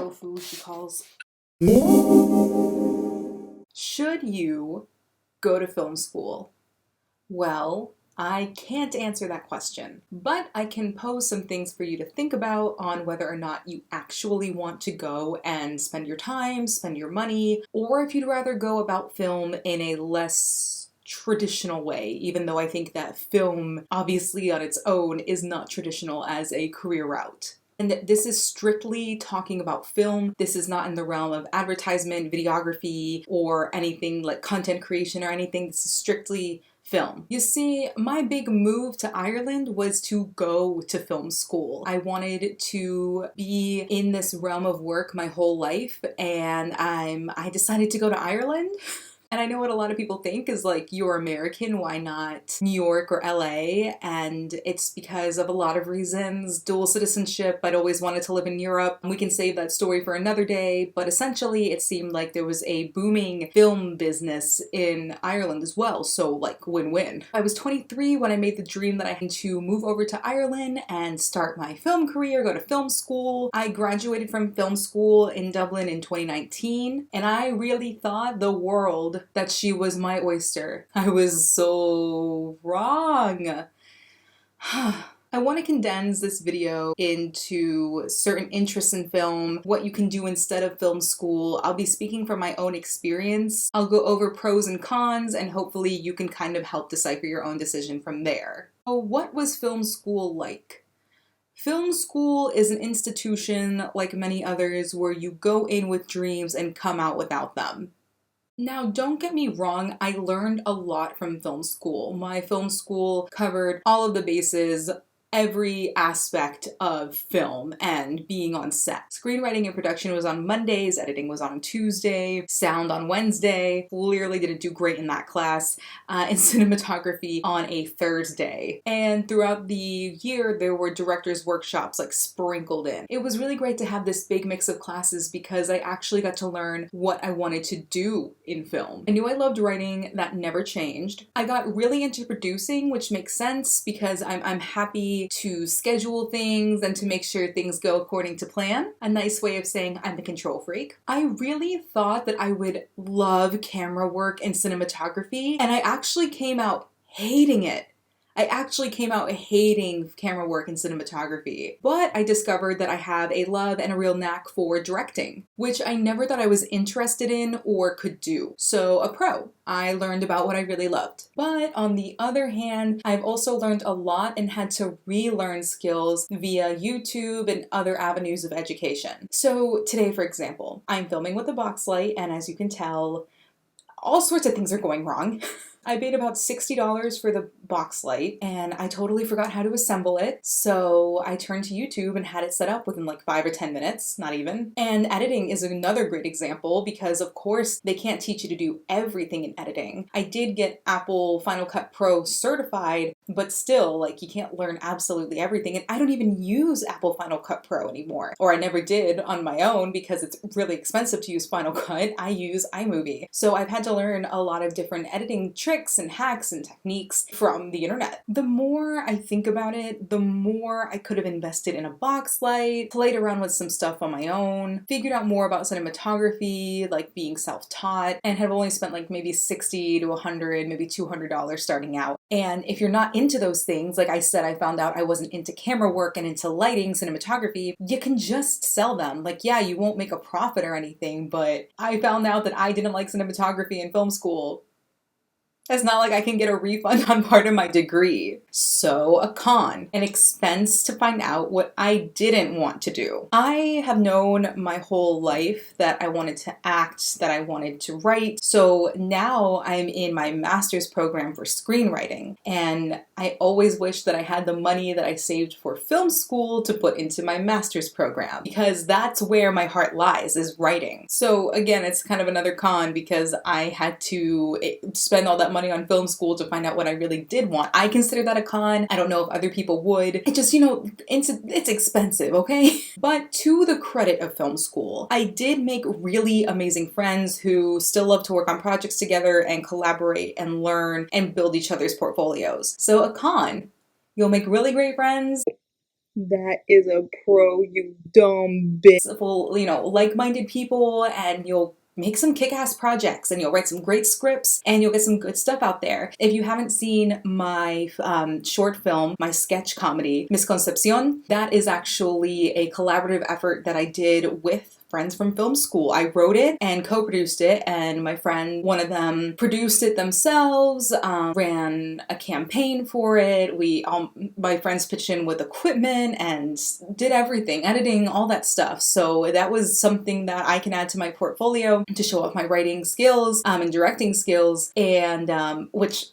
tofu, she calls. Should you go to film school? Well, I can't answer that question, but I can pose some things for you to think about on whether or not you actually want to go and spend your time, spend your money, or if you'd rather go about film in a less traditional way, even though I think that film, obviously on its own, is not traditional as a career route. And this is strictly talking about film. This is not in the realm of advertisement, videography, or anything like content creation or anything. This is strictly film. You see, my big move to Ireland was to go to film school. I wanted to be in this realm of work my whole life, and I decided to go to Ireland. And I know what a lot of people think is like, you're American, why not New York or LA? And it's because of a lot of reasons. Dual citizenship, I'd always wanted to live in Europe. We can save that story for another day, but essentially it seemed like there was a booming film business in Ireland as well, so like win-win. I was 23 when I made the dream that I had to move over to Ireland and start my film career, go to film school. I graduated from film school in Dublin in 2019, and I really thought the world that she was my oyster. I was so wrong. I want to condense this video into certain interests in film, what you can do instead of film school. I'll be speaking from my own experience. I'll go over pros and cons, and hopefully you can kind of help decipher your own decision from there. So what was film school like? Film school is an institution like many others where you go in with dreams and come out without them. Now, don't get me wrong, I learned a lot from film school. My film school covered all of the bases, every aspect of film and being on set. Screenwriting and production was on Mondays, editing was on Tuesday, sound on Wednesday. Clearly didn't do great in that class, and cinematography on a Thursday. And throughout the year, there were directors' workshops like sprinkled in. It was really great to have this big mix of classes because I actually got to learn what I wanted to do in film. I knew I loved writing, that never changed. I got really into producing, which makes sense because I'm happy to schedule things and to make sure things go according to plan. A nice way of saying I'm a control freak. I really thought that I would love camera work and cinematography, and I actually came out hating it. I actually came out hating camera work and cinematography, but I discovered that I have a love and a real knack for directing, which I never thought I was interested in or could do. So a pro. I learned about what I really loved. But on the other hand, I've also learned a lot and had to relearn skills via YouTube and other avenues of education. So today, for example, I'm filming with a box light, and as you can tell, all sorts of things are going wrong. I paid about $60 for the box light, and I totally forgot how to assemble it, so I turned to YouTube and had it set up within like 5 or 10 minutes, not even. And editing is another great example because, of course, they can't teach you to do everything in editing. I did get Apple Final Cut Pro certified, but still, like, you can't learn absolutely everything, and I don't even use Apple Final Cut Pro anymore. Or I never did on my own because it's really expensive to use Final Cut. I use iMovie. So I've had to learn a lot of different editing tricks and hacks and techniques from the internet. The more I think about it, the more I could have invested in a box light, played around with some stuff on my own, figured out more about cinematography, like being self-taught, and have only spent like maybe $60 to $100, maybe $200 starting out. And if you're not into those things, like I said, I found out I wasn't into camera work and into lighting, cinematography, you can just sell them. Like, yeah, you won't make a profit or anything, but I found out that I didn't like cinematography in film school. It's not like I can get a refund on part of my degree. So a con, an expense to find out what I didn't want to do. I have known my whole life that I wanted to act, that I wanted to write. So now I'm in my master's program for screenwriting. And I always wish that I had the money that I saved for film school to put into my master's program, because that's where my heart lies, is writing. So again, it's kind of another con because I had to spend all that money on film school to find out what I really did want. I consider that a con. I don't know if other people would. It just, it's expensive, okay? But to the credit of film school, I did make really amazing friends who still love to work on projects together and collaborate and learn and build each other's portfolios. So a con, you'll make really great friends, That is a pro, you dumb bitch. Full, you know, like-minded people, and you'll make some kick-ass projects, and you'll write some great scripts, and you'll get some good stuff out there. If you haven't seen my short film, my sketch comedy, Misconcepcion, that is actually a collaborative effort that I did with friends from film school. I wrote it and co-produced it, and my friend, one of them, produced it themselves, ran a campaign for it. My friends pitched in with equipment and did everything, editing, all that stuff. So that was something that I can add to my portfolio to show off my writing skills and directing skills, and which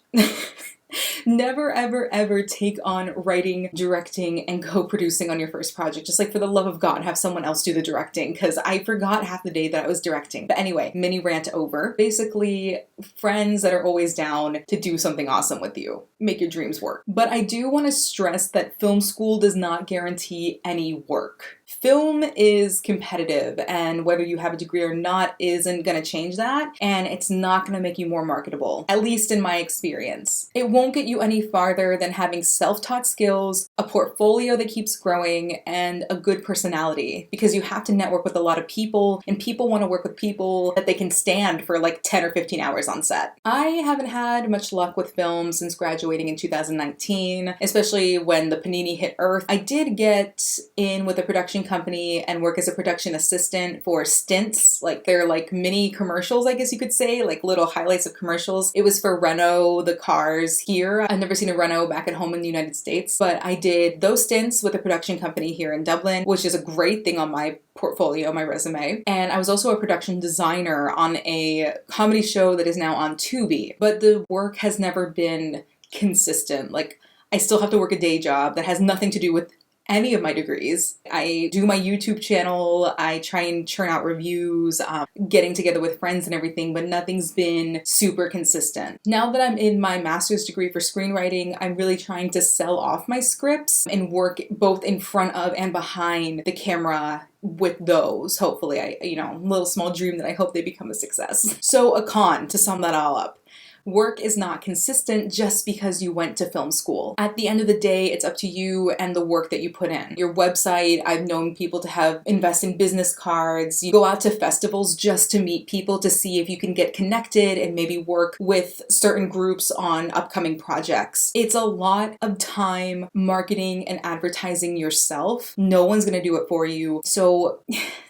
never ever ever take on writing, directing, and co-producing on your first project. Just like, for the love of God, have someone else do the directing, because I forgot half the day that I was directing. But anyway, mini rant over. Basically, friends that are always down to do something awesome with you. Make your dreams work. But I do want to stress that film school does not guarantee any work. Film is competitive, and whether you have a degree or not isn't going to change that, and it's not going to make you more marketable, at least in my experience. It won't get you any farther than having self-taught skills, a portfolio that keeps growing, and a good personality, because you have to network with a lot of people, and people want to work with people that they can stand for like 10 or 15 hours on set. I haven't had much luck with film since graduating in 2019, especially when the panini hit Earth. I did get in with a production company and work as a production assistant for stints. Like, they're like mini commercials, I guess you could say, like little highlights of commercials. It was for Renault, the cars here. I've never seen a Renault back at home in the United States, but I did those stints with a production company here in Dublin, which is a great thing on my portfolio, my resume. And I was also a production designer on a comedy show that is now on Tubi, but the work has never been consistent. Like, I still have to work a day job that has nothing to do with any of my degrees. I do my YouTube channel, I try and churn out reviews, getting together with friends and everything, but nothing's been super consistent. Now that I'm in my master's degree for screenwriting, I'm really trying to sell off my scripts and work both in front of and behind the camera with those. Hopefully, a little small dream that I hope they become a success. So a con, to sum that all up. Work is not consistent just because you went to film school. At the end of the day, it's up to you and the work that you put in. Your website, I've known people to invest in business cards. You go out to festivals just to meet people, to see if you can get connected and maybe work with certain groups on upcoming projects. It's a lot of time marketing and advertising yourself. No one's gonna do it for you. So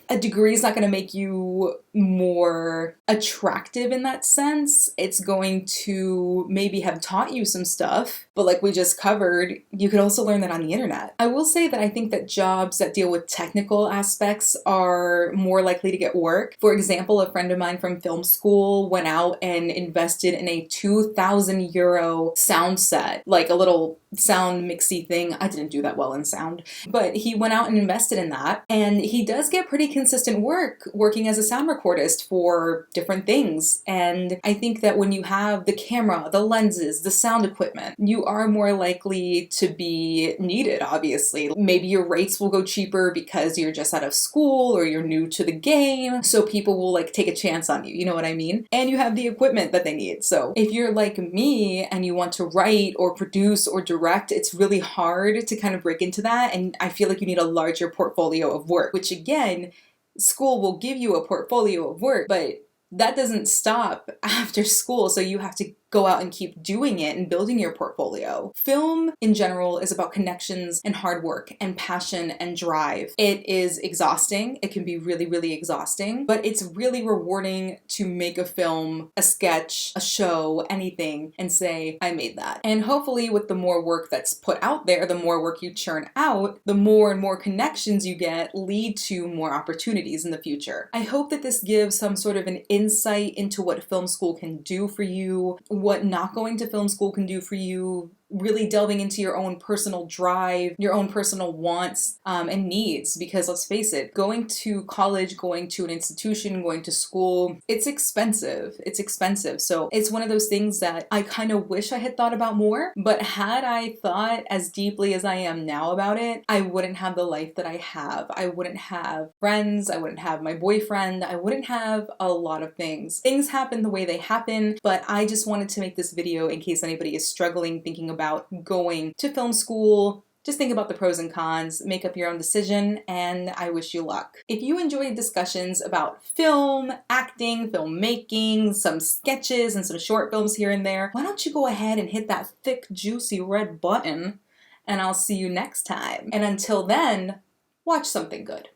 a degree is not going to make you more attractive in that sense. It's going to maybe have taught you some stuff, but like we just covered, you could also learn that on the internet. I will say that I think that jobs that deal with technical aspects are more likely to get work. For example, a friend of mine from film school went out and invested in a €2,000 sound set, like a little sound mixy thing. I didn't do that well in sound, but he went out and invested in that, and he does get pretty consistent work working as a sound recordist for different things. And I think that when you have the camera, the lenses, the sound equipment, you are more likely to be needed, obviously. Maybe your rates will go cheaper because you're just out of school or you're new to the game, so people will like take a chance on you, you know what I mean? And you have the equipment that they need. So if you're like me and you want to write or produce or direct, it's really hard to kind of break into that, and I feel like you need a larger portfolio of work, which again, school will give you a portfolio of work, but that doesn't stop after school, so you have to go out and keep doing it and building your portfolio. Film in general is about connections and hard work and passion and drive. It is exhausting. It can be really, really exhausting, but it's really rewarding to make a film, a sketch, a show, anything, and say, I made that. And hopefully with the more work that's put out there, the more work you churn out, the more and more connections you get lead to more opportunities in the future. I hope that this gives some sort of an insight into what film school can do for you, what not going to film school can do for you, really delving into your own personal drive, your own personal wants and needs, because let's face it, going to college, going to an institution, going to school, it's expensive. It's expensive. So it's one of those things that I kind of wish I had thought about more, but had I thought as deeply as I am now about it, I wouldn't have the life that I have. I wouldn't have friends, I wouldn't have my boyfriend, I wouldn't have a lot of things. Things happen the way they happen, but I just wanted to make this video in case anybody is struggling thinking about going to film school, Just think about the pros and cons, make up your own decision, and I wish you luck. If you enjoyed discussions about film, acting, filmmaking, some sketches, and some short films here and there, why don't you go ahead and hit that thick, juicy red button, and I'll see you next time. And until then, watch something good.